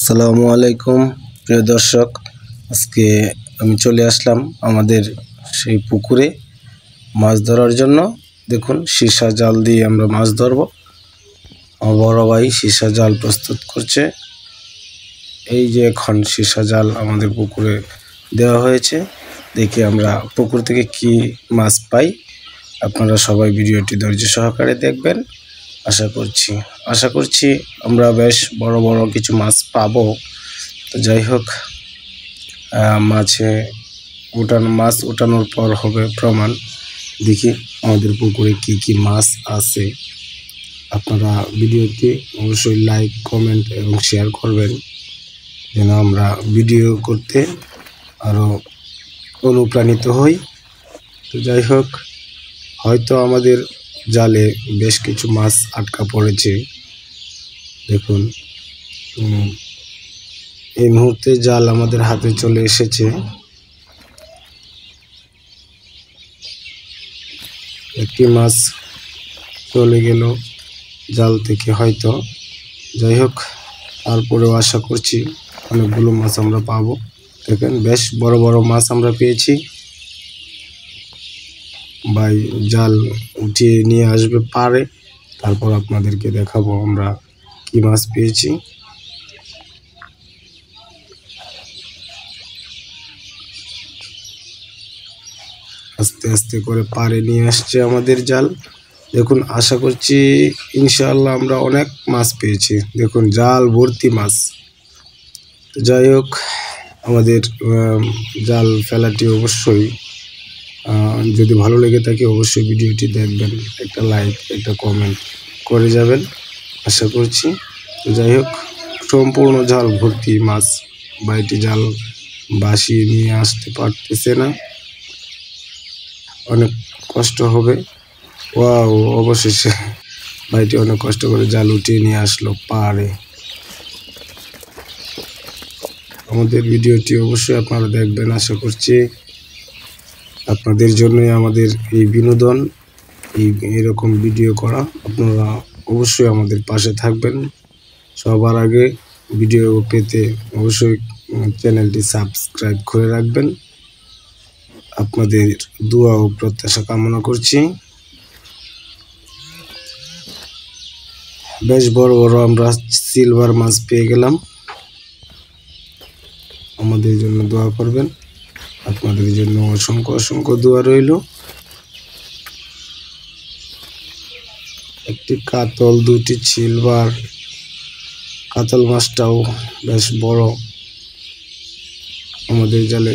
আসসালামু আলাইকুম প্রিয় দর্শক, আজকে আমি চলে আসলাম আমাদের সেই পুকুরে মাছ ধরার জন্য। দেখুন, সীসা জাল দিয়ে আমরা মাছ ধরব। আমার বড় ভাই সীসা জাল প্রস্তুত করছে। এই যে এখন সীসা জাল আমাদের পুকুরে দেওয়া হয়েছে, দেখি আমরা পুকুর থেকে কি মাছ পাই। আপনারা সবাই ভিডিওটি ধৈর্য সহকারে দেখবেন। আশা করছি আমরা বেশ বড় বড় কিছু মাছ পাবো। তো যাই হোক, মাছ উঠানোর পর হবে প্রমাণ। দেখি আমাদের পুকুরে কি কি মাছ আছে। আপনারা ভিডিওটি অবশ্যই লাইক, কমেন্ট এবং শেয়ার করবেন, যেন আমরা ভিডিও করতে আরও অনুপ্রাণিত হই। তো যাই হোক, হয়তো আমাদের জালে বেশ কিছু মাছ আটকা পড়েছে। দেখুন, এই মুহূর্তে জাল আমাদের হাতে চলে এসেছে। একটি মাছ চলে গেল জাল থেকে হয়তো। যাই হোক, তারপরেও আশা করছি অনেকগুলো মাছ আমরা পাবো। দেখেন, বেশ বড় বড় মাছ আমরা পেয়েছি। ভাই জাল উঠিয়ে নিয়ে আসবে পারে, তারপর আপনাদেরকে দেখাবো আমরা কি মাছ পেয়েছি। আস্তে আস্তে করে পারে নিয়ে আসছে আমাদের জাল। দেখুন, আশা করছি ইনশাআল্লাহ আমরা অনেক মাছ পেয়েছি। দেখুন, জাল ভর্তি মাছ। যাই হোক, আমাদের জাল ফেলাটি অবশ্যই যদি ভালো লেগে থাকে অবশ্যই ভিডিওটি দেখবেন, একটা লাইক, একটা কমেন্ট করে যাবেন আশা করছি। তো যাই হোক, সম্পূর্ণ জাল ভর্তি মাছ। ভাইটি জাল বাসিয়ে নিয়ে আসতে পারতেছে না, অনেক কষ্ট হবে। ওয়াও, অবশেষে ভাইটি অনেক কষ্ট করে জাল উঠিয়ে নিয়ে আসলো পাড়ে। আমাদের ভিডিওটি অবশ্যই আপনারা দেখবেন। আশা করছি আপনাদের জন্যই আমাদের এই বিনোদন, এরকম ভিডিও করা। আপনারা অবশ্যই আমাদের পাশে থাকবেন। সবার আগে ভিডিও পেতে অবশ্যই চ্যানেলটি সাবস্ক্রাইব করে রাখবেন। আপনাদের দোয়া ও প্রত্যাশা কামনা করছি। বেশ বড় বড় আমরা সিলভার মাছ পেয়ে গেলাম। আমাদের জন্য দোয়া করবেন। আপনাদের জন্য অসংখ্য অসংখ্য দোয়া রইল। একটি কাতল, দুটি সিলভার, কাতল মাছটাও বেশ বড়। আমাদের জালে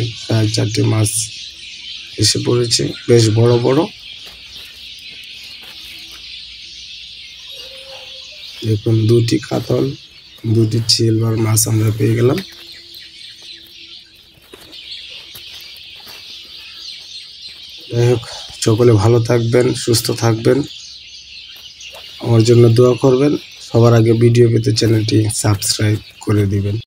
4টি মাছ এসে পড়েছে, বেশ বড় বড়। দেখুন, 2টি কাতল, 2টি সিলভার মাছ আমরা পেয়ে গেলাম। যাই হোক, সকলে ভালো থাকবেন, সুস্থ থাকবেন, আমার জন্য দোয়া করবেন। সবার আগে ভিডিও পেতে চ্যানেলটি সাবস্ক্রাইব করে দিবেন।